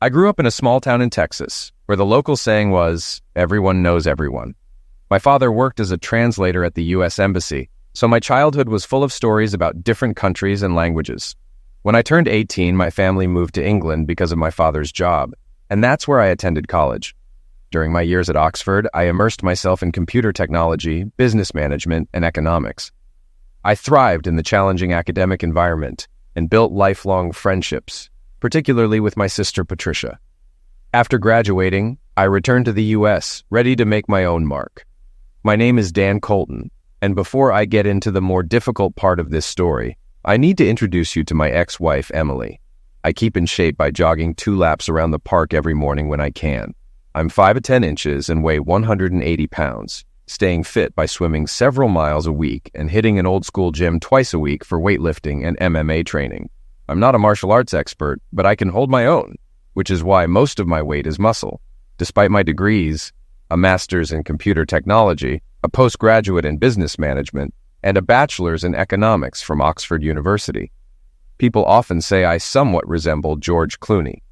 I grew up in a small town in Texas, where the local saying was, everyone knows everyone. My father worked as a translator at the U.S. Embassy, so my childhood was full of stories about different countries and languages. When I turned 18, my family moved to England because of my father's job, and that's where I attended college. During my years at Oxford, I immersed myself in computer technology, business management, and economics. I thrived in the challenging academic environment and built lifelong friendships, particularly with my sister Patricia. After graduating, I returned to the U.S., ready to make my own mark. My name is Dan Colton, and before I get into the more difficult part of this story, I need to introduce you to my ex-wife, Emily. I keep in shape by jogging 2 laps around the park every morning when I can. I'm 5'10" and weigh 180 pounds, staying fit by swimming several miles a week and hitting an old-school gym twice a week for weightlifting and MMA training. I'm not a martial arts expert, but I can hold my own, which is why most of my weight is muscle. Despite my degrees, a master's in computer technology, a postgraduate in business management, and a bachelor's in economics from Oxford University, people often say I somewhat resemble George Clooney.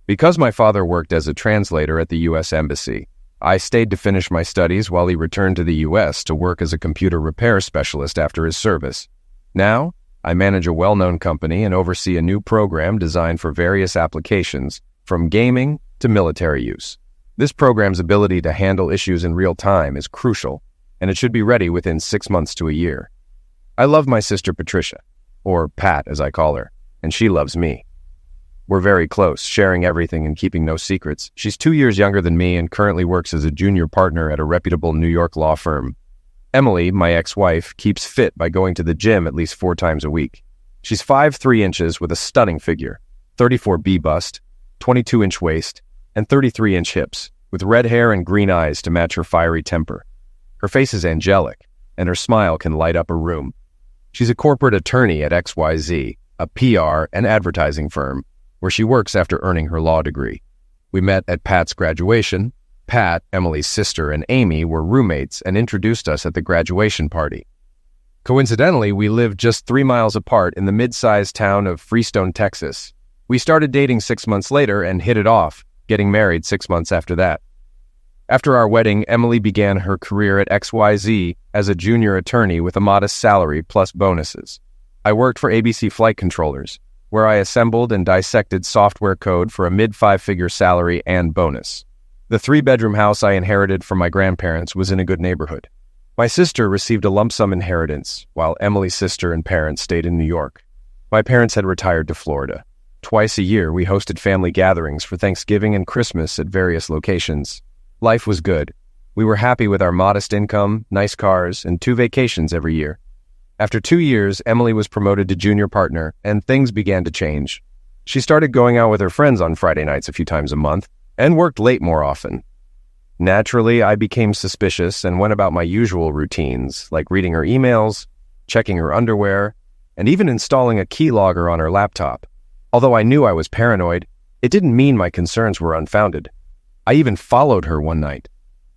Because my father worked as a translator at the U.S. Embassy, I stayed to finish my studies while he returned to the U.S. to work as a computer repair specialist after his service. Now, I manage a well-known company and oversee a new program designed for various applications, from gaming to military use. This program's ability to handle issues in real time is crucial, and it should be ready within 6 months to a year. I love my sister Patricia, or Pat as I call her, and she loves me. We're very close, sharing everything and keeping no secrets. She's 2 years younger than me and currently works as a junior partner at a reputable New York law firm. Emily, my ex-wife, keeps fit by going to the gym at least 4 times a week. She's 5'3" with a stunning figure, 34B bust, 22-inch waist, and 33-inch hips, with red hair and green eyes to match her fiery temper. Her face is angelic, and her smile can light up a room. She's a corporate attorney at XYZ, a PR and advertising firm, where she works after earning her law degree. We met at Pat's graduation. Pat, Emily's sister, and Amy were roommates and introduced us at the graduation party. Coincidentally, we lived just 3 miles apart in the mid-sized town of Freestone, Texas. We started dating 6 months later and hit it off, getting married 6 months after that. After our wedding, Emily began her career at XYZ as a junior attorney with a modest salary plus bonuses. I worked for ABC Flight Controllers, where I assembled and dissected software code for a mid-5-figure salary and bonus. The 3-bedroom house I inherited from my grandparents was in a good neighborhood. My sister received a lump sum inheritance, while Emily's sister and parents stayed in New York. My parents had retired to Florida. Twice a year, we hosted family gatherings for Thanksgiving and Christmas at various locations. Life was good. We were happy with our modest income, nice cars, and 2 vacations every year. After 2 years, Emily was promoted to junior partner, and things began to change. She started going out with her friends on Friday nights a few times a month, and worked late more often. Naturally, I became suspicious and went about my usual routines, like reading her emails, checking her underwear, and even installing a keylogger on her laptop. Although I knew I was paranoid, it didn't mean my concerns were unfounded. I even followed her one night.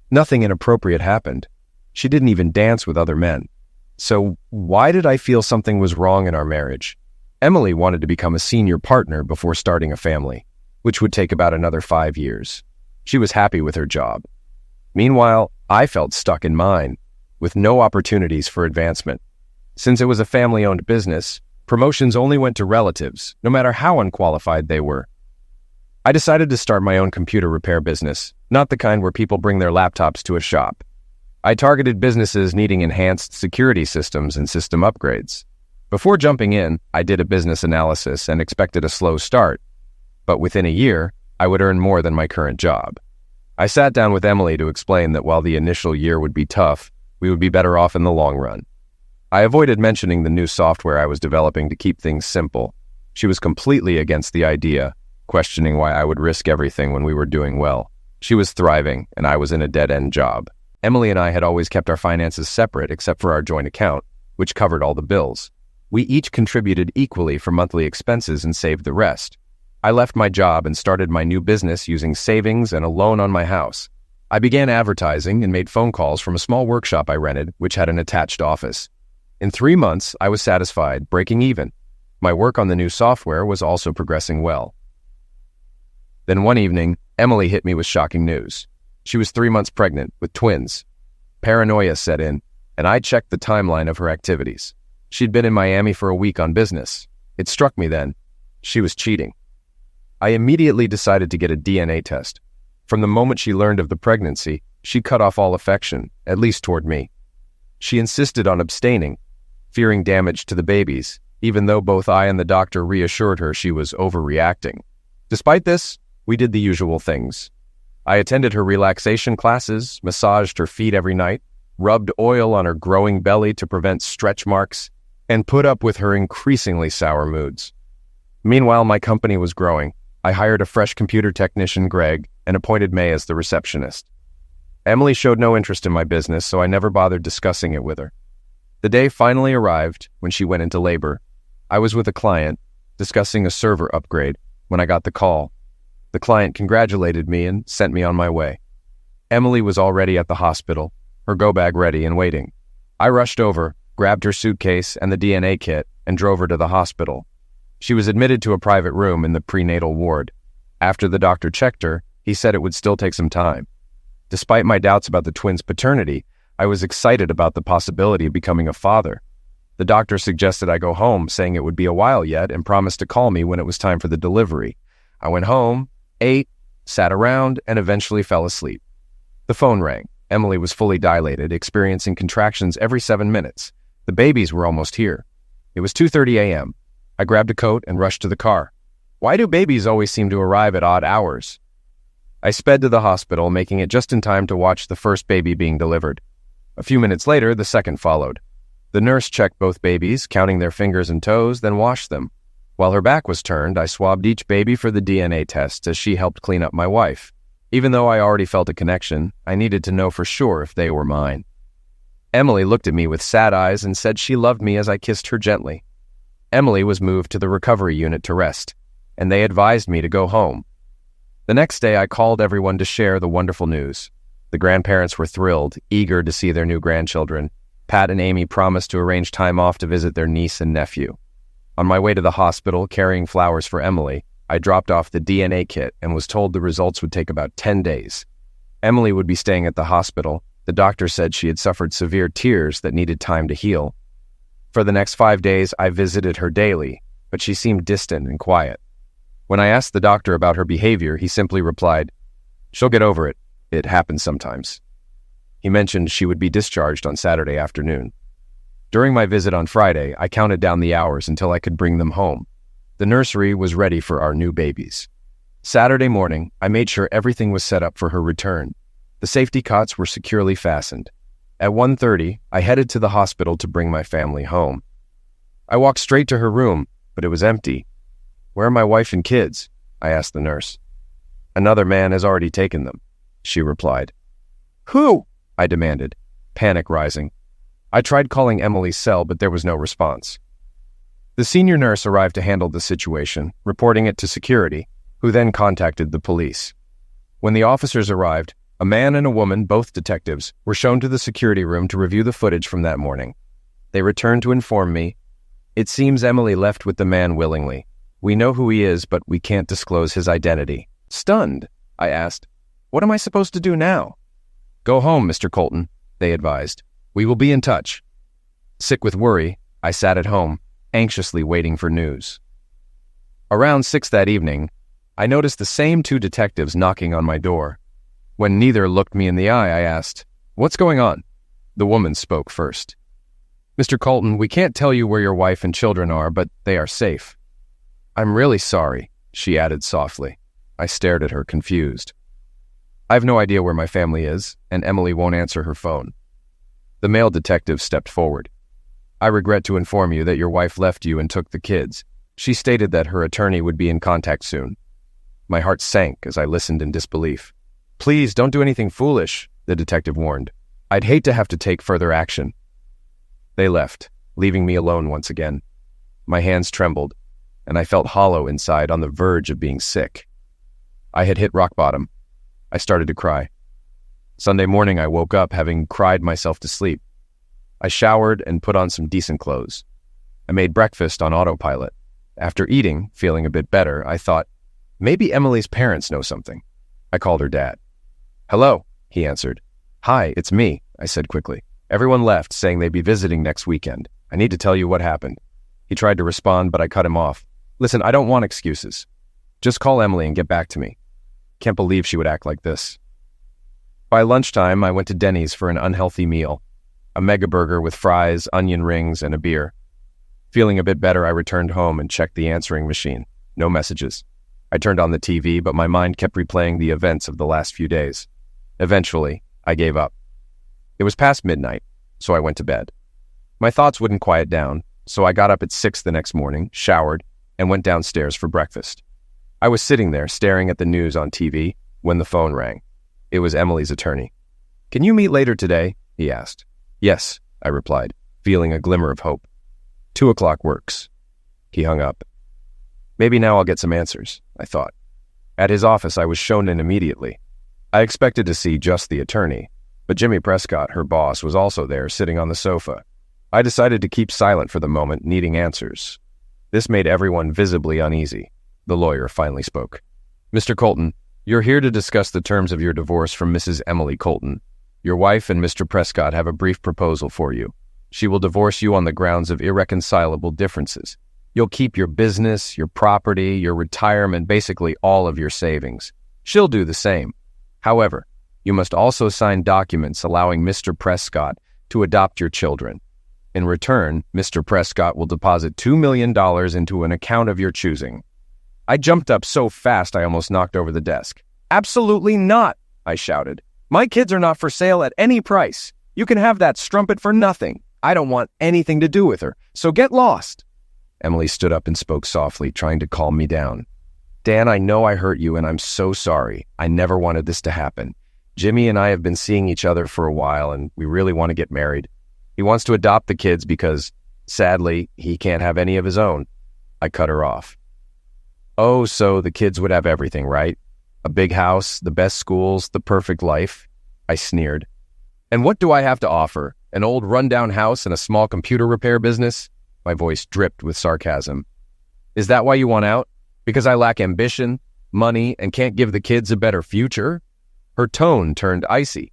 Nothing inappropriate happened. She didn't even dance with other men. So why did I feel something was wrong in our marriage? Emily wanted to become a senior partner before starting a family, which would take about another 5 years. She was happy with her job. Meanwhile, I felt stuck in mine, with no opportunities for advancement. Since it was a family-owned business, promotions only went to relatives, no matter how unqualified they were. I decided to start my own computer repair business, not the kind where people bring their laptops to a shop. I targeted businesses needing enhanced security systems and system upgrades. Before jumping in, I did a business analysis and expected a slow start, but within a year, I would earn more than my current job. I sat down with Emily to explain that while the initial year would be tough, we would be better off in the long run. I avoided mentioning the new software I was developing to keep things simple. She was completely against the idea, questioning why I would risk everything when we were doing well. She was thriving, and I was in a dead-end job. Emily and I had always kept our finances separate except for our joint account, which covered all the bills. We each contributed equally for monthly expenses and saved the rest. I left my job and started my new business using savings and a loan on my house. I began advertising and made phone calls from a small workshop I rented, which had an attached office. In 3 months, I was satisfied, breaking even. My work on the new software was also progressing well. Then one evening, Emily hit me with shocking news. She was 3 months pregnant with twins. Paranoia set in, and I checked the timeline of her activities. She'd been in Miami for a week on business. It struck me then. She was cheating. I immediately decided to get a DNA test. From the moment she learned of the pregnancy, she cut off all affection, at least toward me. She insisted on abstaining, fearing damage to the babies, even though both I and the doctor reassured her she was overreacting. Despite this, we did the usual things. I attended her relaxation classes, massaged her feet every night, rubbed oil on her growing belly to prevent stretch marks, and put up with her increasingly sour moods. Meanwhile, my company was growing. I hired a fresh computer technician, Greg, and appointed May as the receptionist. Emily showed no interest in my business, so I never bothered discussing it with her. The day finally arrived when she went into labor. I was with a client, discussing a server upgrade, when I got the call. The client congratulated me and sent me on my way. Emily was already at the hospital, her go-bag ready and waiting. I rushed over, grabbed her suitcase and the DNA kit, and drove her to the hospital. She was admitted to a private room in the prenatal ward. After the doctor checked her, he said it would still take some time. Despite my doubts about the twins' paternity, I was excited about the possibility of becoming a father. The doctor suggested I go home, saying it would be a while yet, and promised to call me when it was time for the delivery. I went home, ate, sat around, and eventually fell asleep. The phone rang. Emily was fully dilated, experiencing contractions every 7 minutes. The babies were almost here. It was 2:30 a.m. I grabbed a coat and rushed to the car. Why do babies always seem to arrive at odd hours? I sped to the hospital, making it just in time to watch the first baby being delivered. A few minutes later, the second followed. The nurse checked both babies, counting their fingers and toes, then washed them. While her back was turned, I swabbed each baby for the DNA test as she helped clean up my wife. Even though I already felt a connection, I needed to know for sure if they were mine. Emily looked at me with sad eyes and said she loved me as I kissed her gently. Emily was moved to the recovery unit to rest, and they advised me to go home. The next day, I called everyone to share the wonderful news. The grandparents were thrilled, eager to see their new grandchildren. Pat and Amy promised to arrange time off to visit their niece and nephew. On my way to the hospital, carrying flowers for Emily, I dropped off the DNA kit and was told the results would take about 10 days. Emily would be staying at the hospital. The doctor said she had suffered severe tears that needed time to heal. For the next 5 days, I visited her daily, but she seemed distant and quiet. When I asked the doctor about her behavior, he simply replied, "She'll get over it. It happens sometimes." He mentioned she would be discharged on Saturday afternoon. During my visit on Friday, I counted down the hours until I could bring them home. The nursery was ready for our new babies. Saturday morning, I made sure everything was set up for her return. The safety cots were securely fastened. At 1:30, I headed to the hospital to bring my family home. I walked straight to her room, but it was empty. "Where are my wife and kids?" I asked the nurse. "Another man has already taken them," she replied. "Who?" I demanded, panic rising. I tried calling Emily's cell, but there was no response. The senior nurse arrived to handle the situation, reporting it to security, who then contacted the police. When the officers arrived, a man and a woman, both detectives, were shown to the security room to review the footage from that morning. They returned to inform me, "It seems Emily left with the man willingly. We know who he is, but we can't disclose his identity." Stunned, I asked, "What am I supposed to do now?" "Go home, Mr. Colton," they advised. "We will be in touch." Sick with worry, I sat at home, anxiously waiting for news. Around 6 that evening, I noticed the same 2 detectives knocking on my door. When neither looked me in the eye, I asked, "What's going on?" The woman spoke first. "Mr. Colton, we can't tell you where your wife and children are, but they are safe." "I'm really sorry," she added softly. I stared at her, confused. "I have no idea where my family is, and Emily won't answer her phone." The male detective stepped forward. "I regret to inform you that your wife left you and took the kids. She stated that her attorney would be in contact soon." My heart sank as I listened in disbelief. "Please, don't do anything foolish," the detective warned. "I'd hate to have to take further action." They left, leaving me alone once again. My hands trembled, and I felt hollow inside, on the verge of being sick. I had hit rock bottom. I started to cry. Sunday morning, I woke up having cried myself to sleep. I showered and put on some decent clothes. I made breakfast on autopilot. After eating, feeling a bit better, I thought, Maybe Emily's parents know something. I called her dad. "Hello," he answered. "Hi, it's me," I said quickly. "Everyone left, saying they'd be visiting next weekend. I need to tell you what happened." He tried to respond, but I cut him off. "Listen, I don't want excuses. Just call Emily and get back to me." Can't believe she would act like this. By lunchtime, I went to Denny's for an unhealthy meal. A mega burger with fries, onion rings, and a beer. Feeling a bit better, I returned home and checked the answering machine. No messages. I turned on the TV, but my mind kept replaying the events of the last few days. Eventually, I gave up. It was past midnight, so I went to bed. My thoughts wouldn't quiet down, so I got up at 6 the next morning, showered, and went downstairs for breakfast. I was sitting there staring at the news on TV when the phone rang. It was Emily's attorney. "Can you meet later today?" he asked. "Yes," I replied, feeling a glimmer of hope. 2 o'clock works. He hung up. Maybe now I'll get some answers, I thought. At his office, I was shown in immediately. I expected to see just the attorney, but Jimmy Prescott, her boss, was also there, sitting on the sofa. I decided to keep silent for the moment, needing answers. This made everyone visibly uneasy. The lawyer finally spoke. "Mr. Colton, you're here to discuss the terms of your divorce from Mrs. Emily Colton. Your wife and Mr. Prescott have a brief proposal for you. She will divorce you on the grounds of irreconcilable differences. You'll keep your business, your property, your retirement, basically all of your savings. She'll do the same. However, you must also sign documents allowing Mr. Prescott to adopt your children. In return, Mr. Prescott will deposit $2 million into an account of your choosing." I jumped up so fast I almost knocked over the desk. "Absolutely not," I shouted. "My kids are not for sale at any price. You can have that strumpet for nothing. I don't want anything to do with her, so get lost." Emily stood up and spoke softly, trying to calm me down. "Dan, I know I hurt you, and I'm so sorry. I never wanted this to happen. Jimmy and I have been seeing each other for a while, and we really want to get married. He wants to adopt the kids because, sadly, he can't have any of his own." I cut her off. "Oh, so the kids would have everything, right? A big house, the best schools, the perfect life?" I sneered. "And what do I have to offer? An old rundown house and a small computer repair business?" My voice dripped with sarcasm. "Is that why you want out? Because I lack ambition, money, and can't give the kids a better future?" Her tone turned icy.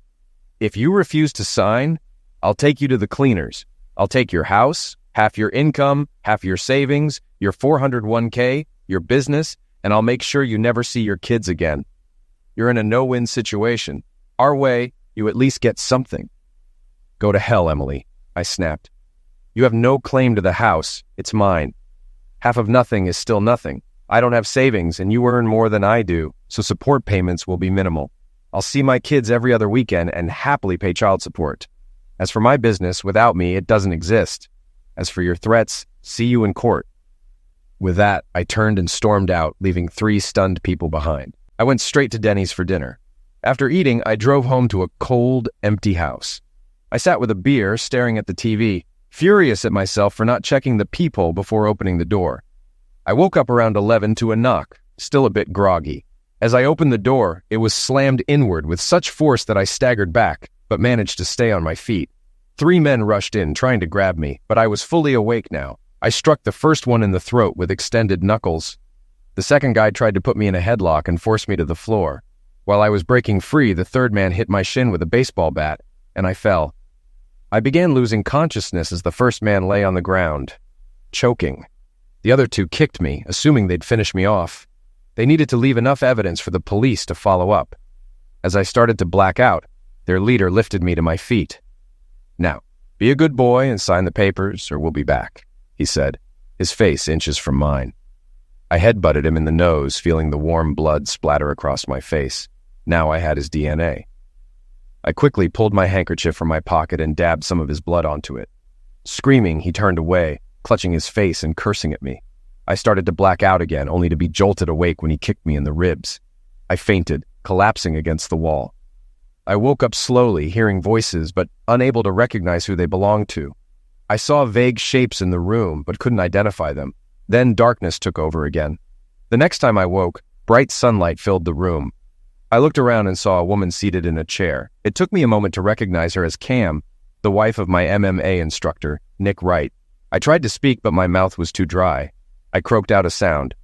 "If you refuse to sign, I'll take you to the cleaners. I'll take your house, half your income, half your savings, your 401k, your business, and I'll make sure you never see your kids again. You're in a no-win situation. Our way, you at least get something." "Go to hell, Emily," I snapped. "You have no claim to the house. It's mine. Half of nothing is still nothing. I don't have savings, and you earn more than I do, so support payments will be minimal. I'll see my kids every other weekend and happily pay child support. As for my business, without me, it doesn't exist. As for your threats, see you in court." With that, I turned and stormed out, leaving 3 stunned people behind. I went straight to Denny's for dinner. After eating, I drove home to a cold, empty house. I sat with a beer, staring at the TV, furious at myself for not checking the peephole before opening the door. I woke up around 11 to a knock, still a bit groggy. As I opened the door, it was slammed inward with such force that I staggered back, but managed to stay on my feet. 3 men rushed in, trying to grab me, but I was fully awake now. I struck the first one in the throat with extended knuckles. The second guy tried to put me in a headlock and force me to the floor. While I was breaking free, the third man hit my shin with a baseball bat, and I fell. I began losing consciousness as the first man lay on the ground, choking. The other 2 kicked me, assuming they'd finish me off. They needed to leave enough evidence for the police to follow up. As I started to black out, their leader lifted me to my feet. "Now, be a good boy and sign the papers, or we'll be back," he said, his face inches from mine. I headbutted him in the nose, feeling the warm blood splatter across my face. Now I had his DNA. I quickly pulled my handkerchief from my pocket and dabbed some of his blood onto it. Screaming, he turned away, clutching his face and cursing at me. I started to black out again, only to be jolted awake when he kicked me in the ribs. I fainted, collapsing against the wall. I woke up slowly, hearing voices, but unable to recognize who they belonged to. I saw vague shapes in the room, but couldn't identify them. Then darkness took over again. The next time I woke, bright sunlight filled the room. I looked around and saw a woman seated in a chair. It took me a moment to recognize her as Cam, the wife of my MMA instructor, Nick Wright. I tried to speak, but my mouth was too dry. I croaked out a sound.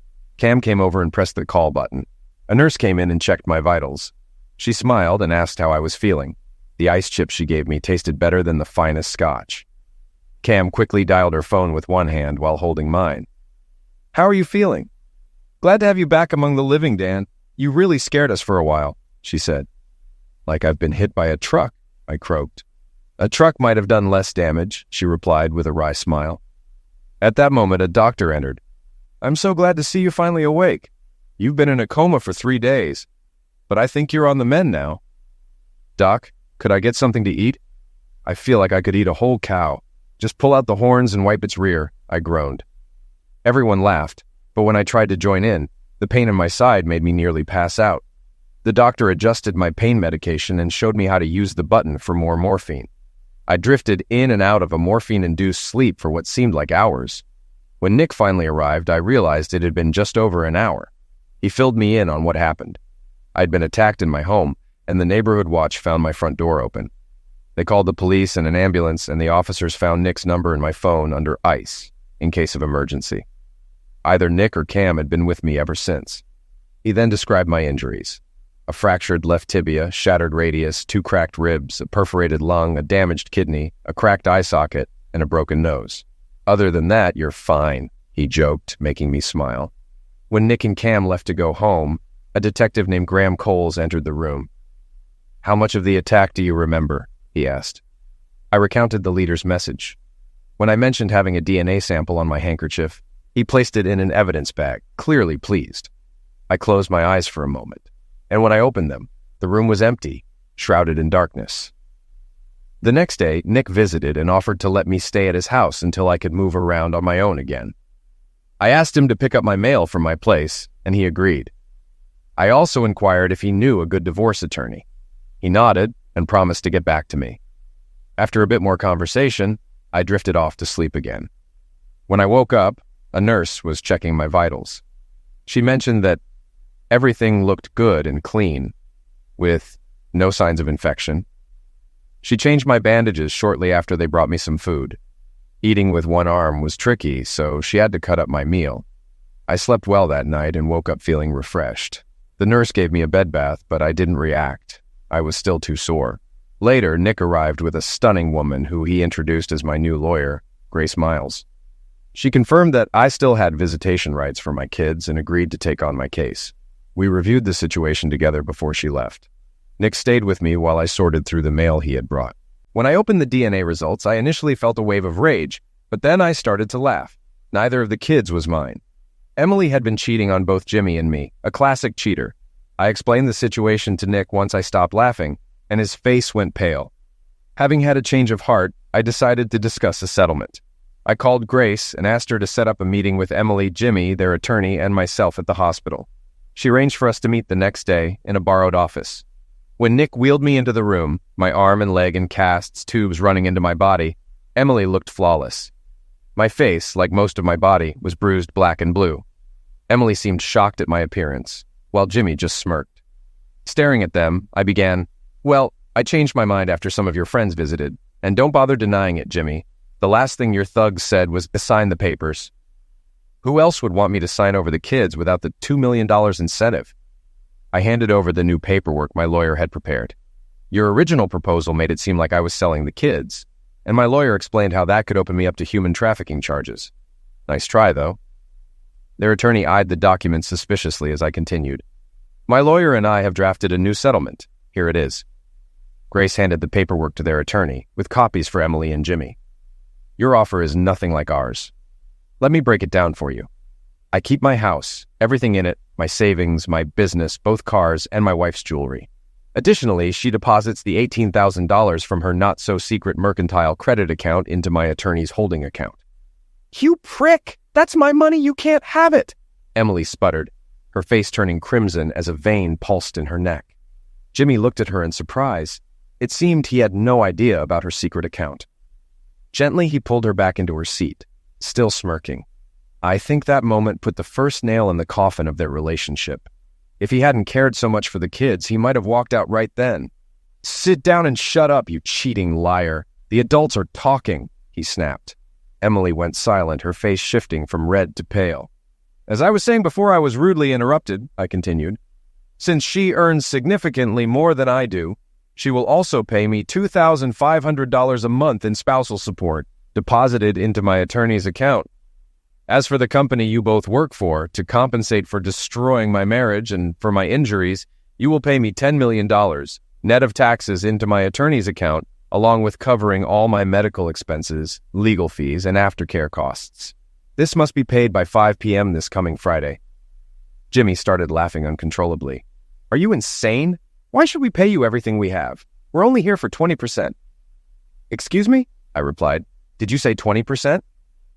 Cam came over and pressed the call button. A nurse came in and checked my vitals. She smiled and asked how I was feeling. The ice chips she gave me tasted better than the finest scotch. Cam quickly dialed her phone with one hand while holding mine. "How are you feeling?" "Glad to have you back among the living, Dan. You really scared us for a while," she said. "Like I've been hit by a truck," I croaked. "A truck might have done less damage," she replied with a wry smile. At that moment, a doctor entered. "I'm so glad to see you finally awake. You've been in a coma for 3 days, but I think you're on the mend now." "Doc, could I get something to eat? I feel like I could eat a whole cow. Just pull out the horns and wipe its rear," I groaned. Everyone laughed, but when I tried to join in, the pain in my side made me nearly pass out. The doctor adjusted my pain medication and showed me how to use the button for more morphine. I drifted in and out of a morphine-induced sleep for what seemed like hours. When Nick finally arrived, I realized it had been just over an hour. He filled me in on what happened. I'd been attacked in my home, and the neighborhood watch found my front door open. They called the police and an ambulance, and the officers found Nick's number in my phone under ice, in case of emergency. Either Nick or Cam had been with me ever since. He then described my injuries. A fractured left tibia, shattered radius, 2 cracked ribs, a perforated lung, a damaged kidney, a cracked eye socket, and a broken nose. "Other than that, you're fine," he joked, making me smile. When Nick and Cam left to go home, a detective named Graham Coles entered the room. "How much of the attack do you remember?" he asked. I recounted the leader's message. When I mentioned having a DNA sample on my handkerchief, he placed it in an evidence bag, clearly pleased. I closed my eyes for a moment, and when I opened them, the room was empty, shrouded in darkness. The next day, Nick visited and offered to let me stay at his house until I could move around on my own again. I asked him to pick up my mail from my place, and he agreed. I also inquired if he knew a good divorce attorney. He nodded and promised to get back to me. After a bit more conversation, I drifted off to sleep again. When I woke up, a nurse was checking my vitals. She mentioned that everything looked good and clean, with no signs of infection. She changed my bandages shortly after they brought me some food. Eating with one arm was tricky, so she had to cut up my meal. I slept well that night and woke up feeling refreshed. The nurse gave me a bed bath, but I didn't react. I was still too sore. Later, Nick arrived with a stunning woman who he introduced as my new lawyer, Grace Miles. She confirmed that I still had visitation rights for my kids and agreed to take on my case. We reviewed the situation together before she left. Nick stayed with me while I sorted through the mail he had brought. When I opened the DNA results, I initially felt a wave of rage, but then I started to laugh. Neither of the kids was mine. Emily had been cheating on both Jimmy and me, a classic cheater. I explained the situation to Nick once I stopped laughing, and his face went pale. Having had a change of heart, I decided to discuss a settlement. I called Grace and asked her to set up a meeting with Emily, Jimmy, their attorney, and myself at the hospital. She arranged for us to meet the next day in a borrowed office. When Nick wheeled me into the room, my arm and leg in casts, tubes running into my body, Emily looked flawless. My face, like most of my body, was bruised black and blue. Emily seemed shocked at my appearance, while Jimmy just smirked. Staring at them, I began, "Well, I changed my mind after some of your friends visited, and don't bother denying it, Jimmy. The last thing your thugs said was to sign the papers. Who else would want me to sign over the kids without the $2 million incentive?" I handed over the new paperwork my lawyer had prepared. "Your original proposal made it seem like I was selling the kids, and my lawyer explained how that could open me up to human trafficking charges. Nice try, though." Their attorney eyed the document suspiciously as I continued. "My lawyer and I have drafted a new settlement. Here it is." Grace handed the paperwork to their attorney, with copies for Emily and Jimmy. "Your offer is nothing like ours. Let me break it down for you. I keep my house, everything in it, my savings, my business, both cars, and my wife's jewelry. Additionally, she deposits the $18,000 from her not-so-secret mercantile credit account into my attorney's holding account." "You prick! That's my money! You can't have it!" Emily sputtered, her face turning crimson as a vein pulsed in her neck. Jimmy looked at her in surprise. It seemed he had no idea about her secret account. Gently, he pulled her back into her seat, still smirking. I think that moment put the first nail in the coffin of their relationship. If he hadn't cared so much for the kids, he might have walked out right then. "Sit down and shut up, you cheating liar. The adults are talking," he snapped. Emily went silent, her face shifting from red to pale. As I was saying before I was rudely interrupted, I continued, since she earns significantly more than I do, she will also pay me $2,500 a month in spousal support, deposited into my attorney's account. As for the company you both work for, to compensate for destroying my marriage and for my injuries, you will pay me $10 million, net of taxes, into my attorney's account, along with covering all my medical expenses, legal fees, and aftercare costs. This must be paid by 5 p.m. this coming Friday. Jimmy started laughing uncontrollably. Are you insane? Why should we pay you everything we have? We're only here for 20%. Excuse me? I replied. Did you say 20%?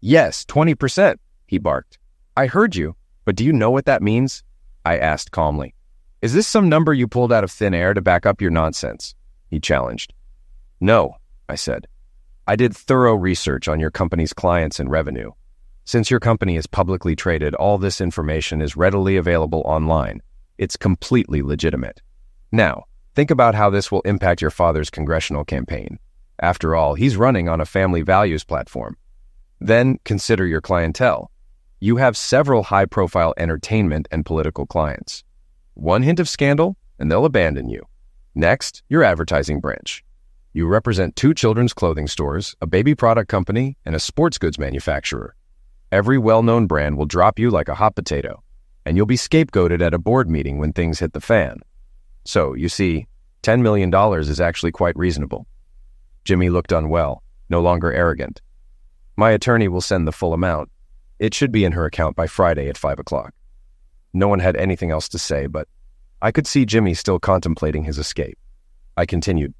Yes, 20%, he barked. I heard you, but do you know what that means? I asked calmly. Is this some number you pulled out of thin air to back up your nonsense? He challenged. No, I said. I did thorough research on your company's clients and revenue. Since your company is publicly traded, all this information is readily available online. It's completely legitimate. Now, think about how this will impact your father's congressional campaign. After all, he's running on a family values platform. Then consider your clientele. You have several high-profile entertainment and political clients. One hint of scandal, and they'll abandon you. Next, your advertising branch. You represent 2 children's clothing stores, a baby product company, and a sports goods manufacturer. Every well-known brand will drop you like a hot potato, and you'll be scapegoated at a board meeting when things hit the fan. So, you see, $10 million is actually quite reasonable. Jimmy looked unwell, no longer arrogant. My attorney will send the full amount. It should be in her account by Friday at 5 o'clock. No one had anything else to say, but I could see Jimmy still contemplating his escape. I continued,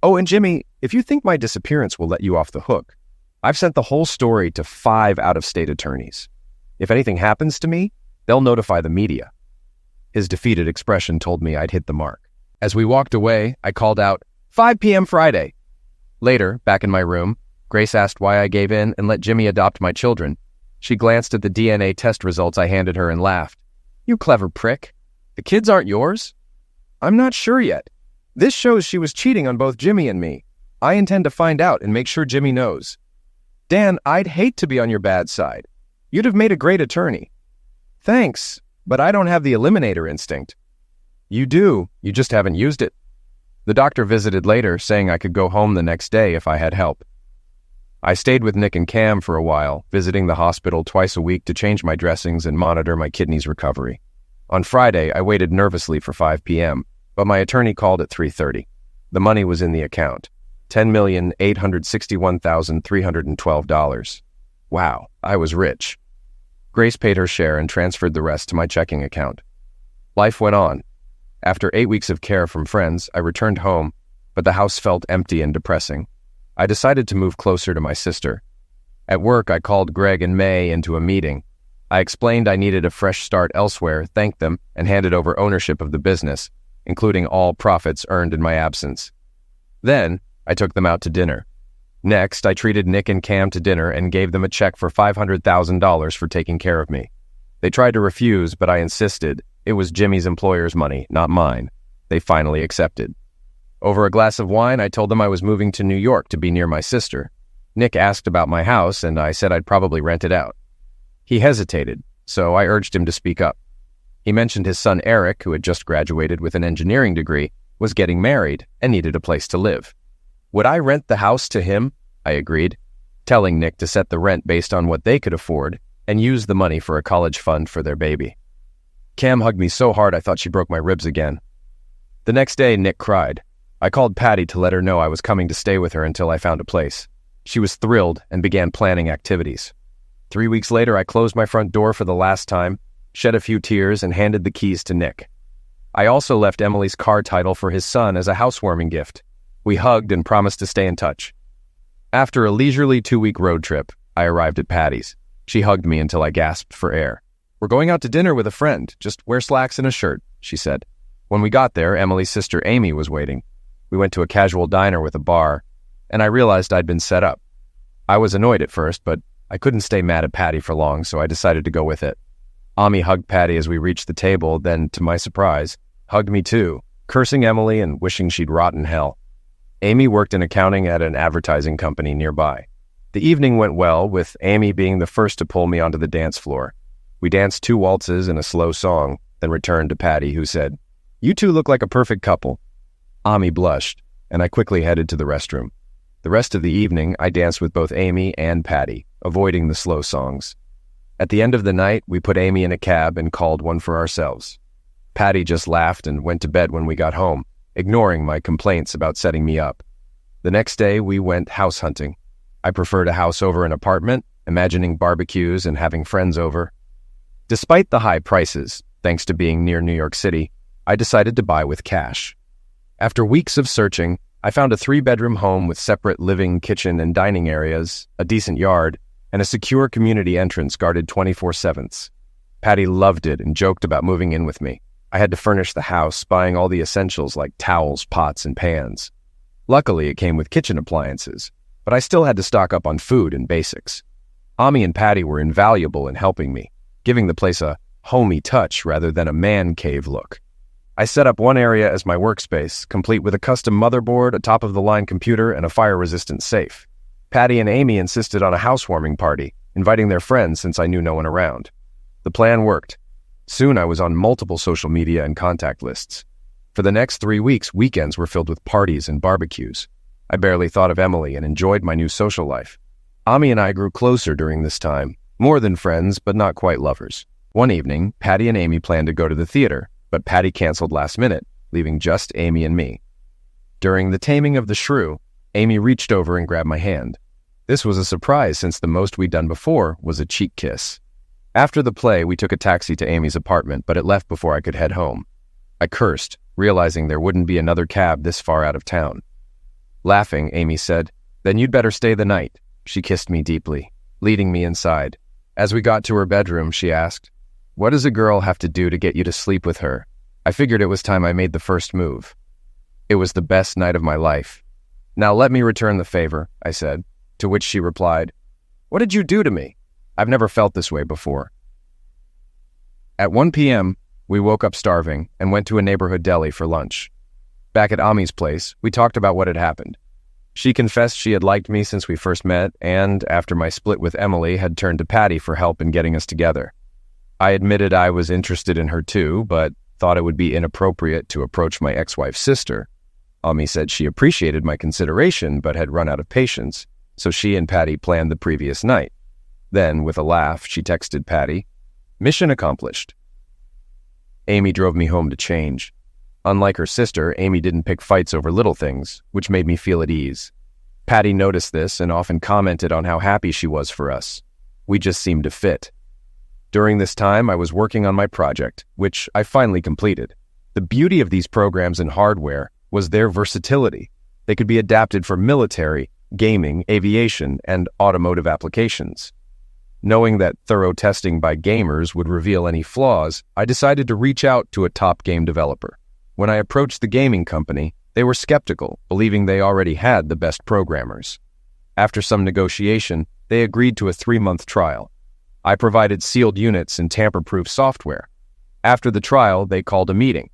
Oh, and Jimmy, if you think my disappearance will let you off the hook, I've sent the whole story to 5 out-of-state attorneys. If anything happens to me, they'll notify the media. His defeated expression told me I'd hit the mark. As we walked away, I called out, 5 p.m. Friday. Later, back in my room, Grace asked why I gave in and let Jimmy adopt my children. She glanced at the DNA test results I handed her and laughed. You clever prick. The kids aren't yours? I'm not sure yet. This shows she was cheating on both Jimmy and me. I intend to find out and make sure Jimmy knows. Dan, I'd hate to be on your bad side. You'd have made a great attorney. Thanks, but I don't have the eliminator instinct. You do, you just haven't used it. The doctor visited later, saying I could go home the next day if I had help. I stayed with Nick and Cam for a while, visiting the hospital twice a week to change my dressings and monitor my kidney's recovery. On Friday, I waited nervously for 5 p.m., but my attorney called at 3:30. The money was in the account, $10,861,312. Wow, I was rich. Grace paid her share and transferred the rest to my checking account. Life went on. After 8 weeks of care from friends, I returned home, but the house felt empty and depressing. I decided to move closer to my sister. At work, I called Greg and May into a meeting. I explained I needed a fresh start elsewhere, thanked them, and handed over ownership of the business, including all profits earned in my absence. Then, I took them out to dinner. Next, I treated Nick and Cam to dinner and gave them a check for $500,000 for taking care of me. They tried to refuse, but I insisted. It was Jimmy's employer's money, not mine. They finally accepted. Over a glass of wine, I told them I was moving to New York to be near my sister. Nick asked about my house, and I said I'd probably rent it out. He hesitated, so I urged him to speak up. He mentioned his son Eric, who had just graduated with an engineering degree, was getting married and needed a place to live. Would I rent the house to him? I agreed, telling Nick to set the rent based on what they could afford and use the money for a college fund for their baby. Cam hugged me so hard I thought she broke my ribs again. The next day, Nick cried. I called Patty to let her know I was coming to stay with her until I found a place. She was thrilled and began planning activities. 3 weeks later, I closed my front door for the last time, shed a few tears, and handed the keys to Nick. I also left Emily's car title for his son as a housewarming gift. We hugged and promised to stay in touch. After a leisurely 2-week road trip, I arrived at Patty's. She hugged me until I gasped for air. We're going out to dinner with a friend. Just wear slacks and a shirt, she said. When we got there, Emily's sister Amy was waiting. We went to a casual diner with a bar, and I realized I'd been set up. I was annoyed at first, but I couldn't stay mad at Patty for long, so I decided to go with it. Ami hugged Patty as we reached the table, then, to my surprise, hugged me too, cursing Emily and wishing she'd rot in hell. Amy worked in accounting at an advertising company nearby. The evening went well, with Amy being the first to pull me onto the dance floor. We danced 2 waltzes and a slow song, then returned to Patty, who said, "You two look like a perfect couple." Ami blushed, and I quickly headed to the restroom. The rest of the evening, I danced with both Amy and Patty, avoiding the slow songs. At the end of the night, we put Amy in a cab and called one for ourselves. Patty just laughed and went to bed when we got home, ignoring my complaints about setting me up. The next day, we went house hunting. I preferred a house over an apartment, imagining barbecues and having friends over. Despite the high prices, thanks to being near New York City, I decided to buy with cash. After weeks of searching, I found a 3-bedroom home with separate living, kitchen, and dining areas, a decent yard, and a secure community entrance guarded 24/7. Patty loved it and joked about moving in with me. I had to furnish the house, buying all the essentials like towels, pots, and pans. Luckily, it came with kitchen appliances, but I still had to stock up on food and basics. Ami and Patty were invaluable in helping me, giving the place a homey touch rather than a man cave look. I set up one area as my workspace, complete with a custom motherboard, a top-of-the-line computer, and a fire-resistant safe. Patty and Amy insisted on a housewarming party, inviting their friends since I knew no one around. The plan worked. Soon I was on multiple social media and contact lists. For the next 3 weeks, weekends were filled with parties and barbecues. I barely thought of Emily and enjoyed my new social life. Ami and I grew closer during this time, more than friends, but not quite lovers. One evening, Patty and Amy planned to go to the theater, but Patty canceled last minute, leaving just Amy and me. During the taming of the shrew, Amy reached over and grabbed my hand. This was a surprise since the most we'd done before was a cheek kiss. After the play, we took a taxi to Amy's apartment, but it left before I could head home. I cursed, realizing there wouldn't be another cab this far out of town. Laughing, Amy said, "Then you'd better stay the night." She kissed me deeply, leading me inside. As we got to her bedroom, she asked, "What does a girl have to do to get you to sleep with her?" I figured it was time I made the first move. It was the best night of my life. "Now let me return the favor," I said, to which she replied, "What did you do to me? I've never felt this way before." At 1 p.m., we woke up starving and went to a neighborhood deli for lunch. Back at Ami's place, we talked about what had happened. She confessed she had liked me since we first met and, after my split with Emily, had turned to Patty for help in getting us together. I admitted I was interested in her too, but thought it would be inappropriate to approach my ex-wife's sister. Ami said she appreciated my consideration but had run out of patience, so she and Patty planned the previous night. Then, with a laugh, she texted Patty, "Mission accomplished." Amy drove me home to change. Unlike her sister, Amy didn't pick fights over little things, which made me feel at ease. Patty noticed this and often commented on how happy she was for us. We just seemed to fit. During this time, I was working on my project, which I finally completed. The beauty of these programs and hardware was their versatility. They could be adapted for military, gaming, aviation, and automotive applications. Knowing that thorough testing by gamers would reveal any flaws, I decided to reach out to a top game developer. When I approached the gaming company, they were skeptical, believing they already had the best programmers. After some negotiation, they agreed to a 3-month trial. I provided sealed units and tamper-proof software. After the trial, they called a meeting.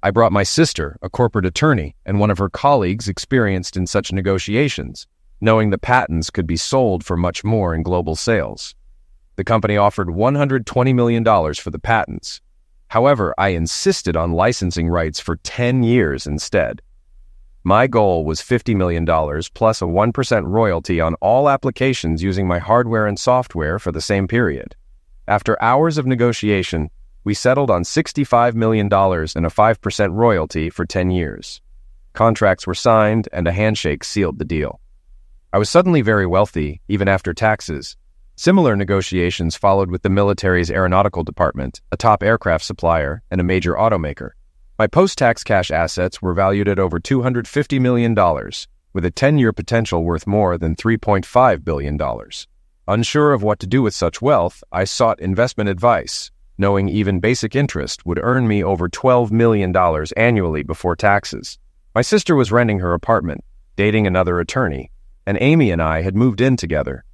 I brought my sister, a corporate attorney, and one of her colleagues experienced in such negotiations, knowing the patents could be sold for much more in global sales. The company offered $120 million for the patents. However, I insisted on licensing rights for 10 years instead. My goal was $50 million plus a 1% royalty on all applications using my hardware and software for the same period. After hours of negotiation, we settled on $65 million and a 5% royalty for 10 years. Contracts were signed and a handshake sealed the deal. I was suddenly very wealthy, even after taxes. Similar negotiations followed with the military's aeronautical department, a top aircraft supplier, and a major automaker. My post-tax cash assets were valued at over $250 million, with a 10-year potential worth more than $3.5 billion. Unsure of what to do with such wealth, I sought investment advice, knowing even basic interest would earn me over $12 million annually before taxes. My sister was renting her apartment, dating another attorney, and Amy and I had moved in together.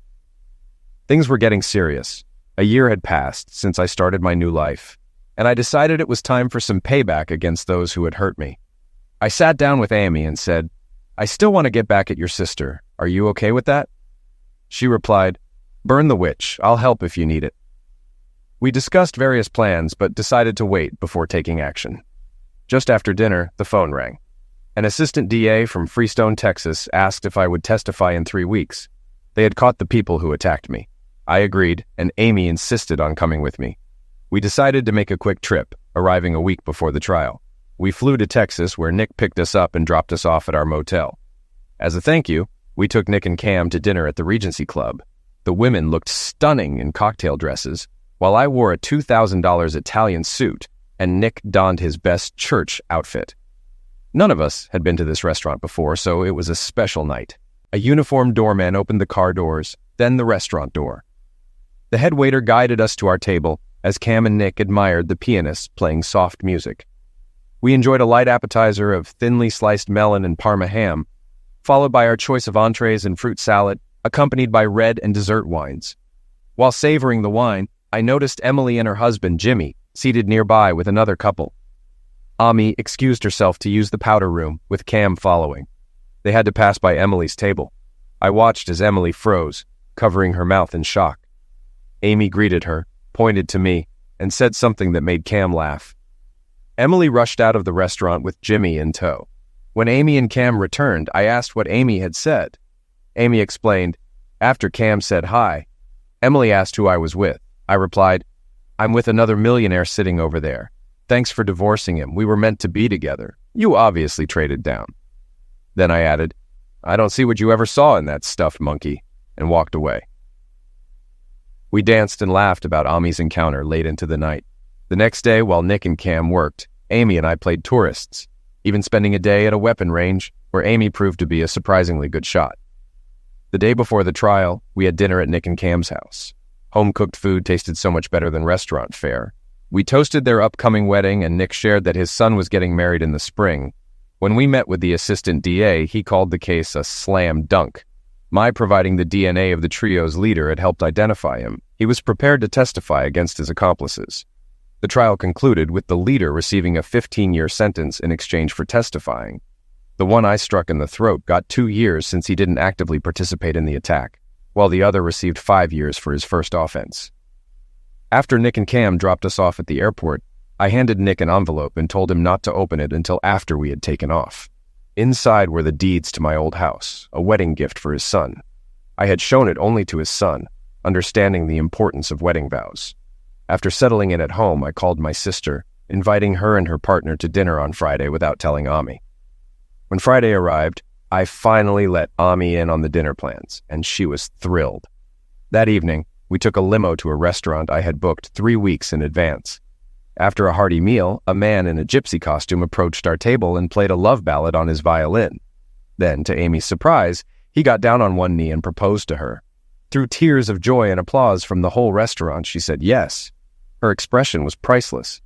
Things were getting serious. A year had passed since I started my new life, and I decided it was time for some payback against those who had hurt me. I sat down with Amy and said, "I still want to get back at your sister. Are you okay with that?" She replied, "Burn the witch. I'll help if you need it." We discussed various plans, but decided to wait before taking action. Just after dinner, the phone rang. An assistant DA from Freestone, Texas, asked if I would testify in 3 weeks. They had caught the people who attacked me. I agreed, and Amy insisted on coming with me. We decided to make a quick trip, arriving a week before the trial. We flew to Texas, where Nick picked us up and dropped us off at our motel. As a thank you, we took Nick and Cam to dinner at the Regency Club. The women looked stunning in cocktail dresses, while I wore a $2,000 Italian suit, and Nick donned his best church outfit. None of us had been to this restaurant before, so it was a special night. A uniformed doorman opened the car doors, then the restaurant door. The head waiter guided us to our table as Cam and Nick admired the pianist playing soft music. We enjoyed a light appetizer of thinly sliced melon and Parma ham, followed by our choice of entrees and fruit salad, accompanied by red and dessert wines. While savoring the wine, I noticed Emily and her husband, Jimmy, seated nearby with another couple. Ami excused herself to use the powder room, with Cam following. They had to pass by Emily's table. I watched as Emily froze, covering her mouth in shock. Amy greeted her, pointed to me, and said something that made Cam laugh. Emily rushed out of the restaurant with Jimmy in tow. When Amy and Cam returned, I asked what Amy had said. Amy explained, after Cam said hi. Emily asked who I was with. I replied, I'm with another millionaire sitting over there. Thanks for divorcing him. We were meant to be together. You obviously traded down. Then I added, I don't see what you ever saw in that stuffed monkey, and walked away. We danced and laughed about Ami's encounter late into the night. The next day, while Nick and Cam worked, Amy and I played tourists, even spending a day at a weapon range where Amy proved to be a surprisingly good shot. The day before the trial, we had dinner at Nick and Cam's house. Home-cooked food tasted so much better than restaurant fare. We toasted their upcoming wedding, and Nick shared that his son was getting married in the spring. When we met with the assistant DA, he called the case a slam dunk. My providing the DNA of the trio's leader had helped identify him. He was prepared to testify against his accomplices. The trial concluded with the leader receiving a 15-year sentence in exchange for testifying. The one I struck in the throat got 2 years since he didn't actively participate in the attack, while the other received 5 years for his first offense. After Nick and Cam dropped us off at the airport, I handed Nick an envelope and told him not to open it until after we had taken off. Inside were the deeds to my old house, a wedding gift for his son. I had shown it only to his son, understanding the importance of wedding vows. After settling in at home, I called my sister, inviting her and her partner to dinner on Friday without telling Ami. When Friday arrived, I finally let Ami in on the dinner plans, and she was thrilled. That evening, we took a limo to a restaurant I had booked 3 weeks in advance. After a hearty meal, a man in a gypsy costume approached our table and played a love ballad on his violin. Then, to Amy's surprise, he got down on one knee and proposed to her. Through tears of joy and applause from the whole restaurant, she said yes. Her expression was priceless.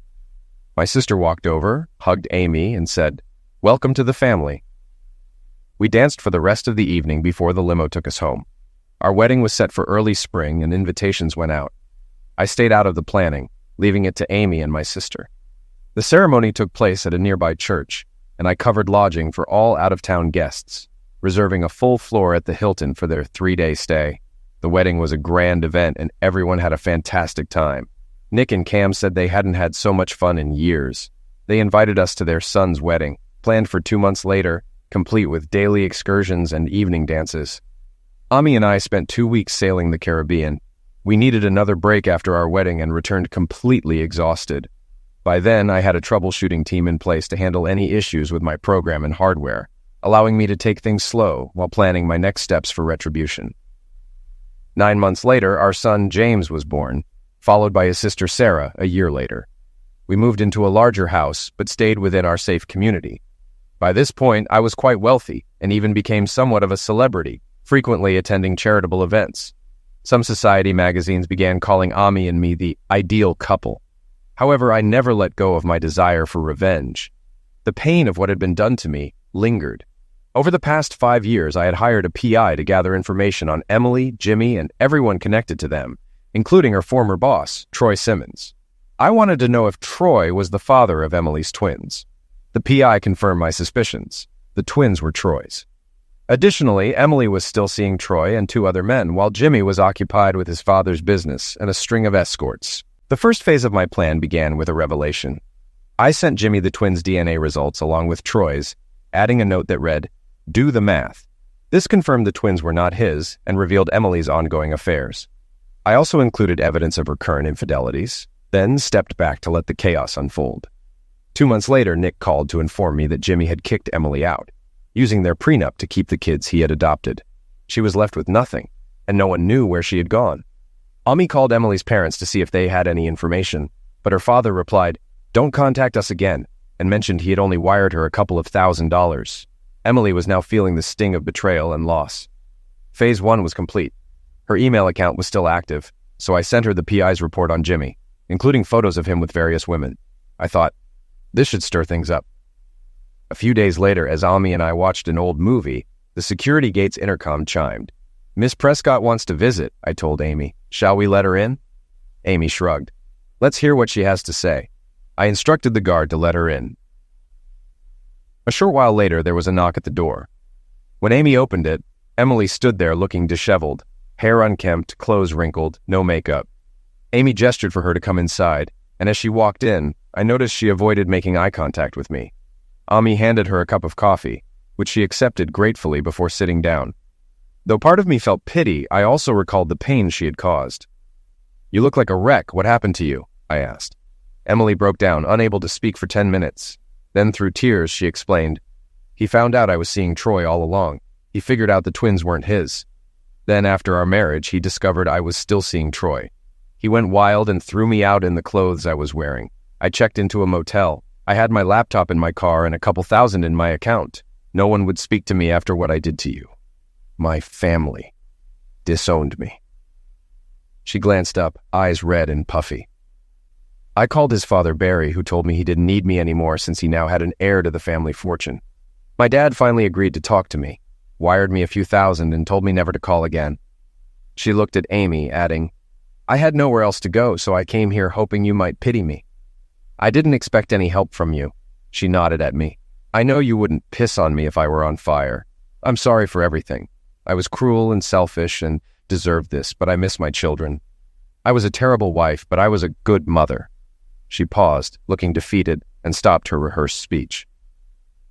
My sister walked over, hugged Amy, and said, "Welcome to the family." We danced for the rest of the evening before the limo took us home. Our wedding was set for early spring, and invitations went out. I stayed out of the planning, leaving it to Amy and my sister. The ceremony took place at a nearby church, and I covered lodging for all out-of-town guests, reserving a full floor at the Hilton for their 3-day stay. The wedding was a grand event, and everyone had a fantastic time. Nick and Cam said they hadn't had so much fun in years. They invited us to their son's wedding, planned for 2 months later, complete with daily excursions and evening dances. Ami and I spent 2 weeks sailing the Caribbean. We needed another break after our wedding and returned completely exhausted. By then, I had a troubleshooting team in place to handle any issues with my program and hardware, allowing me to take things slow while planning my next steps for retribution. 9 months later, our son James was born, followed by his sister Sarah a year later. We moved into a larger house, but stayed within our safe community. By this point, I was quite wealthy and even became somewhat of a celebrity, frequently attending charitable events. Some society magazines began calling Ami and me the ideal couple. However, I never let go of my desire for revenge. The pain of what had been done to me lingered. Over the past 5 years, I had hired a PI to gather information on Emily, Jimmy, and everyone connected to them, including her former boss, Troy Simmons. I wanted to know if Troy was the father of Emily's twins. The PI confirmed my suspicions. The twins were Troy's. Additionally, Emily was still seeing Troy and 2 other men, while Jimmy was occupied with his father's business and a string of escorts. The first phase of my plan began with a revelation. I sent Jimmy the twins' DNA results along with Troy's, adding a note that read, "Do the math." This confirmed the twins were not his and revealed Emily's ongoing affairs. I also included evidence of her current infidelities, then stepped back to let the chaos unfold. 2 months later, Nick called to inform me that Jimmy had kicked Emily out, using their prenup to keep the kids he had adopted. She was left with nothing, and no one knew where she had gone. Ami called Emily's parents to see if they had any information, but her father replied, "Don't contact us again," and mentioned he had only wired her a couple of $1,000s. Emily was now feeling the sting of betrayal and loss. Phase 1 was complete. Her email account was still active, so I sent her the PI's report on Jimmy, including photos of him with various women. I thought, this should stir things up. A few days later, as Ami and I watched an old movie, the security gate's intercom chimed. "Miss Prescott wants to visit," I told Amy. "Shall we let her in?" Amy shrugged. "Let's hear what she has to say." I instructed the guard to let her in. A short while later, there was a knock at the door. When Amy opened it, Emily stood there looking disheveled, hair unkempt, clothes wrinkled, no makeup. Amy gestured for her to come inside, and as she walked in, I noticed she avoided making eye contact with me. Ami handed her a cup of coffee, which she accepted gratefully before sitting down. Though part of me felt pity, I also recalled the pain she had caused. "You look like a wreck. What happened to you?" I asked. Emily broke down, unable to speak for 10 minutes. Then, through tears, she explained, "He found out I was seeing Troy all along. He figured out the twins weren't his. Then, after our marriage, he discovered I was still seeing Troy. He went wild and threw me out in the clothes I was wearing. I checked into a motel. I had my laptop in my car and a couple thousand in my account. No one would speak to me after what I did to you. My family disowned me." She glanced up, eyes red and puffy. I called his father Barry, who told me he didn't need me anymore since he now had an heir to the family fortune. My dad finally agreed to talk to me, wired me a few thousand, and told me never to call again. She looked at Amy, adding, "I had nowhere else to go, so I came here hoping you might pity me." "I didn't expect any help from you." She nodded at me. "I know you wouldn't piss on me if I were on fire. I'm sorry for everything. I was cruel and selfish and deserved this, but I miss my children. I was a terrible wife, but I was a good mother." She paused, looking defeated, and stopped her rehearsed speech.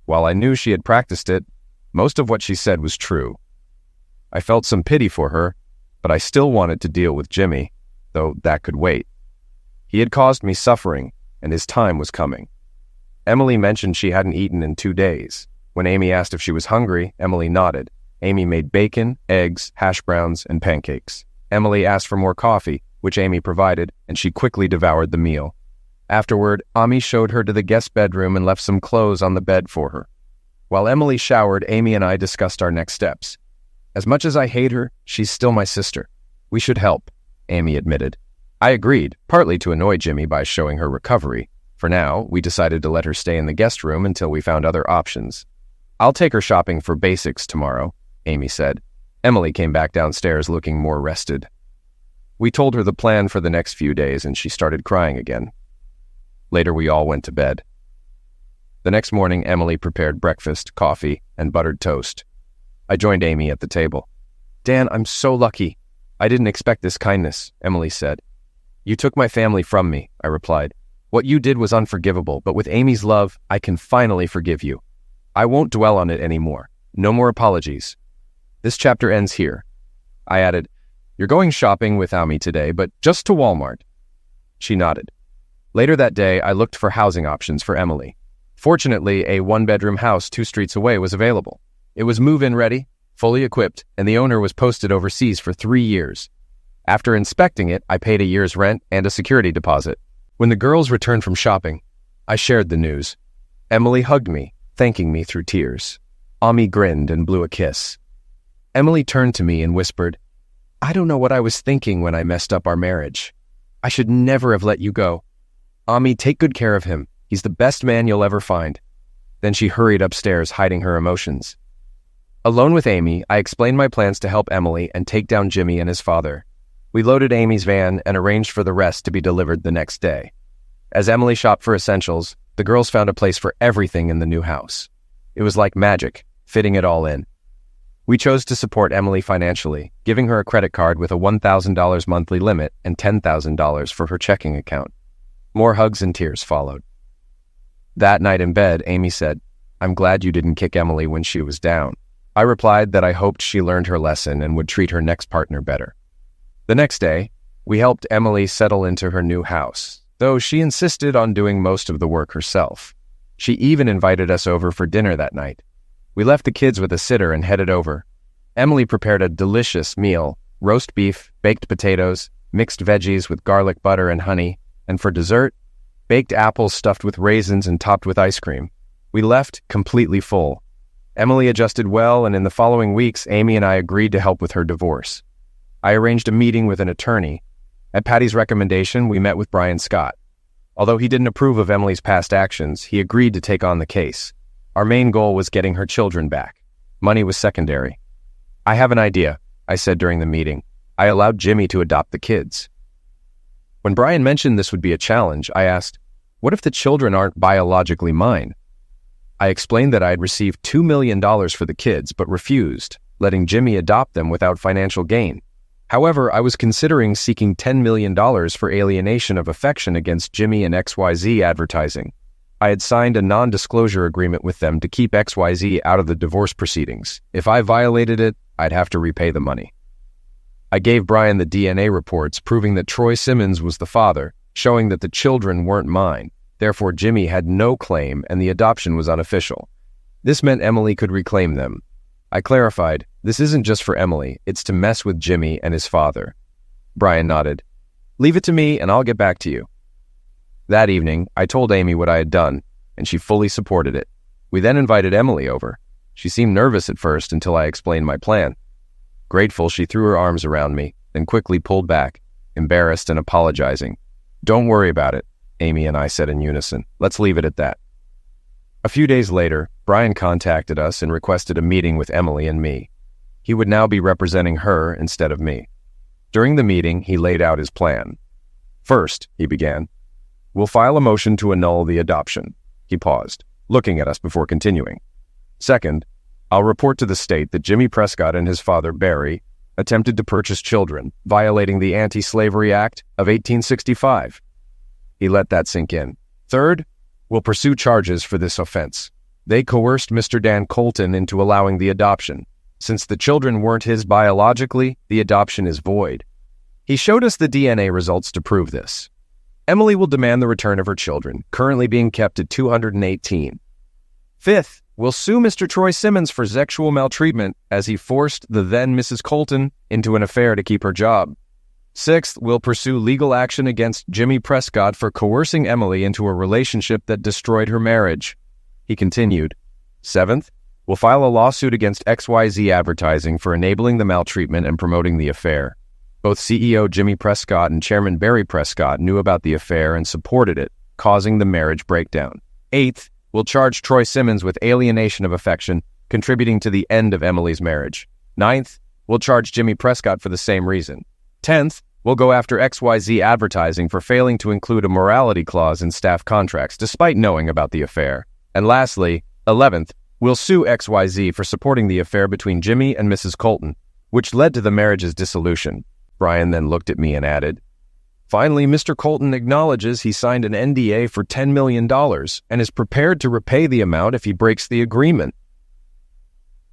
While I knew she had practiced it, most of what she said was true. I felt some pity for her, but I still wanted to deal with Jimmy, though that could wait. He had caused me suffering, and his time was coming. Emily mentioned she hadn't eaten in 2 days. When Amy asked if she was hungry, Emily nodded. Amy made bacon, eggs, hash browns, and pancakes. Emily asked for more coffee, which Amy provided, and she quickly devoured the meal. Afterward, Ami showed her to the guest bedroom and left some clothes on the bed for her. While Emily showered, Amy and I discussed our next steps. "As much as I hate her, she's still my sister. We should help," Amy admitted. I agreed, partly to annoy Jimmy by showing her recovery. For now, we decided to let her stay in the guest room until we found other options. "I'll take her shopping for basics tomorrow," Amy said. Emily came back downstairs looking more rested. We told her the plan for the next few days, and she started crying again. Later, we all went to bed. The next morning, Emily prepared breakfast, coffee, and buttered toast. I joined Amy at the table. "Dan, I'm so lucky. I didn't expect this kindness," Emily said. "You took my family from me," I replied. "What you did was unforgivable, but with Amy's love, I can finally forgive you. I won't dwell on it anymore. No more apologies. This chapter ends here." I added, "You're going shopping with Amy today, but just to Walmart." She nodded. Later that day, I looked for housing options for Emily. Fortunately, a one-bedroom house 2 streets away was available. It was move-in ready, fully equipped, and the owner was posted overseas for 3 years. After inspecting it, I paid a year's rent and a security deposit. When the girls returned from shopping, I shared the news. Emily hugged me, thanking me through tears. Ami grinned and blew a kiss. Emily turned to me and whispered, "I don't know what I was thinking when I messed up our marriage. I should never have let you go. Ami, take good care of him. He's the best man you'll ever find." Then she hurried upstairs, hiding her emotions. Alone with Amy, I explained my plans to help Emily and take down Jimmy and his father. We loaded Amy's van and arranged for the rest to be delivered the next day. As Emily shopped for essentials, the girls found a place for everything in the new house. It was like magic, fitting it all in. We chose to support Emily financially, giving her a credit card with a $1,000 monthly limit and $10,000 for her checking account. More hugs and tears followed. That night in bed, Amy said, "I'm glad you didn't kick Emily when she was down." I replied that I hoped she learned her lesson and would treat her next partner better. The next day, we helped Emily settle into her new house, though she insisted on doing most of the work herself. She even invited us over for dinner that night. We left the kids with a sitter and headed over. Emily prepared a delicious meal: roast beef, baked potatoes, mixed veggies with garlic butter and honey, and for dessert, baked apples stuffed with raisins and topped with ice cream. We left completely full. Emily adjusted well, and in the following weeks, Amy and I agreed to help with her divorce. I arranged a meeting with an attorney. At Patty's recommendation, we met with Brian Scott. Although he didn't approve of Emily's past actions, he agreed to take on the case. Our main goal was getting her children back. Money was secondary. "I have an idea," I said during the meeting. I allowed Jimmy to adopt the kids. When Brian mentioned this would be a challenge, I asked, "What if the children aren't biologically mine?" I explained that I had received $2 million for the kids, but refused, letting Jimmy adopt them without financial gain. However, I was considering seeking $10 million for alienation of affection against Jimmy and XYZ Advertising. I had signed a non-disclosure agreement with them to keep XYZ out of the divorce proceedings. If I violated it, I'd have to repay the money. I gave Brian the DNA reports proving that Troy Simmons was the father, showing that the children weren't mine. Therefore, Jimmy had no claim and the adoption was unofficial. This meant Emily could reclaim them. I clarified, "This isn't just for Emily, it's to mess with Jimmy and his father." Brian nodded. "Leave it to me and I'll get back to you." That evening, I told Amy what I had done, and she fully supported it. We then invited Emily over. She seemed nervous at first until I explained my plan. Grateful, she threw her arms around me, then quickly pulled back, embarrassed and apologizing. "Don't worry about it," Amy and I said in unison. "Let's leave it at that." A few days later, Brian contacted us and requested a meeting with Emily and me. He would now be representing her instead of me. During the meeting, he laid out his plan. "First," he began, "we'll file a motion to annul the adoption." He paused, looking at us before continuing. "Second, I'll report to the state that Jimmy Prescott and his father, Barry, attempted to purchase children, violating the Anti-Slavery Act of 1865. He let that sink in. "Third, we'll pursue charges for this offense. They coerced Mr. Dan Colton into allowing the adoption. Since the children weren't his biologically, the adoption is void." He showed us the DNA results to prove this. Emily will demand the return of her children, currently being kept at 218. Fifth, we'll sue Mr. Troy Simmons for sexual maltreatment as he forced the then Mrs. Colton into an affair to keep her job. Sixth, we'll pursue legal action against Jimmy Prescott for coercing Emily into a relationship that destroyed her marriage. He continued. Seventh, we'll file a lawsuit against XYZ Advertising for enabling the maltreatment and promoting the affair. Both CEO Jimmy Prescott and Chairman Barry Prescott knew about the affair and supported it, causing the marriage breakdown. Eighth, we'll charge Troy Simmons with alienation of affection, contributing to the end of Emily's marriage. Ninth, we'll charge Jimmy Prescott for the same reason. 10th, we'll go after XYZ Advertising for failing to include a morality clause in staff contracts despite knowing about the affair. And lastly, 11th, we'll sue XYZ for supporting the affair between Jimmy and Mrs. Colton, which led to the marriage's dissolution. Brian then looked at me and added, "Finally, Mr. Colton acknowledges he signed an NDA for $10 million and is prepared to repay the amount if he breaks the agreement."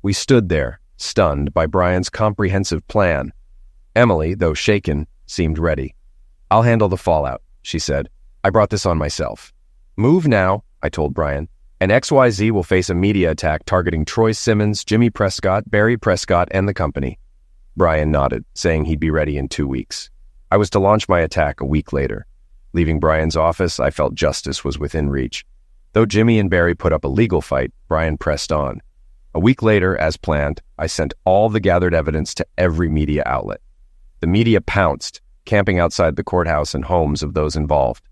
We stood there, stunned by Brian's comprehensive plan. Emily, though shaken, seemed ready. "I'll handle the fallout," she said. "I brought this on myself." "Move now," I told Brian, "and XYZ will face a media attack targeting Troy Simmons, Jimmy Prescott, Barry Prescott, and the company." Brian nodded, saying he'd be ready in 2 weeks. I was to launch my attack a week later. Leaving Brian's office, I felt justice was within reach. Though Jimmy and Barry put up a legal fight, Brian pressed on. A week later, as planned, I sent all the gathered evidence to every media outlet. The media pounced, camping outside the courthouse and homes of those involved.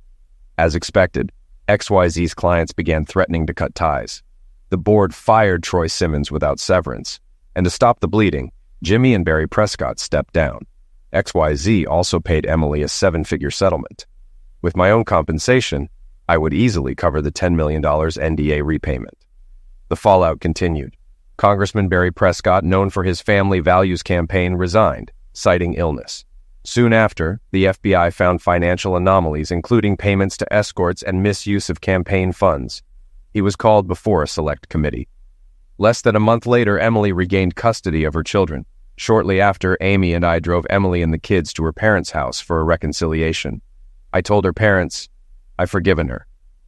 As expected, XYZ's clients began threatening to cut ties. The board fired Troy Simmons without severance, and to stop the bleeding, Jimmy and Barry Prescott stepped down. XYZ also paid Emily a 7-figure settlement. With my own compensation, I would easily cover the $10 million NDA repayment. The fallout continued. Congressman Barry Prescott, known for his family values campaign, resigned, citing illness. Soon after, the FBI found financial anomalies, including payments to escorts and misuse of campaign funds. He was called before a select committee. Less than a month later, Emily regained custody of her children. Shortly after, Amy and I drove Emily and the kids to her parents' house for a reconciliation. I told her parents, "I've forgiven her.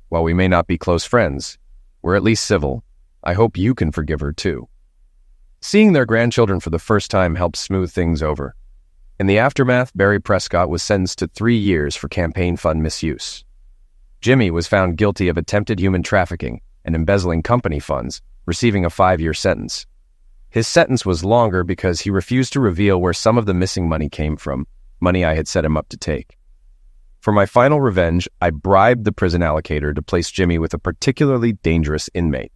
While we may not be close friends, we're at least civil. I hope you can forgive her too." Seeing their grandchildren for the first time helped smooth things over. In the aftermath, Barry Prescott was sentenced to 3 years for campaign fund misuse. Jimmy was found guilty of attempted human trafficking and embezzling company funds, receiving a 5-year sentence. His sentence was longer because he refused to reveal where some of the missing money came from, money I had set him up to take. For my final revenge, I bribed the prison allocator to place Jimmy with a particularly dangerous inmate.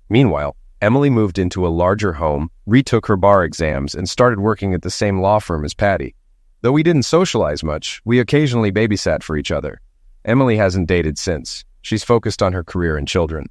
Meanwhile, Emily moved into a larger home, retook her bar exams, and started working at the same law firm as Patty. Though we didn't socialize much, we occasionally babysat for each other. Emily hasn't dated since. She's focused on her career and children.